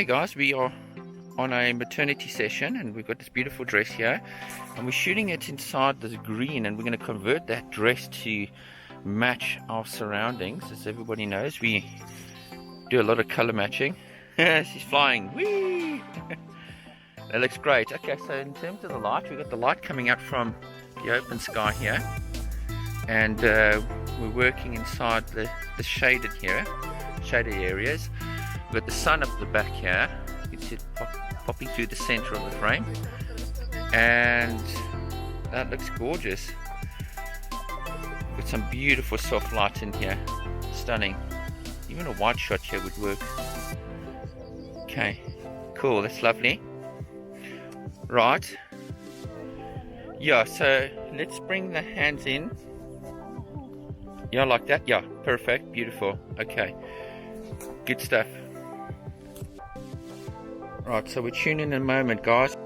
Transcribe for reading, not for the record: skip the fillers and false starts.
Okay guys, we are on a maternity session and we've got this beautiful dress here and we're shooting it inside this green, and we're going to convert that dress to match our surroundings. As everybody knows, we do a lot of color matching. She's flying. Whee! That looks great. Okay, so in terms of the light, we've got the light coming out from the open sky here, and we're working inside the shaded areas. We've got the sun up the back here. You can see it popping through the center of the frame, and that looks gorgeous. With some beautiful soft light in here, stunning. Even a wide shot here would work. Okay, cool, that's lovely. Right, yeah, so let's bring the hands in. Yeah, like that. Yeah, perfect, beautiful. Okay, good stuff. Right, so we're tuning in a moment, guys.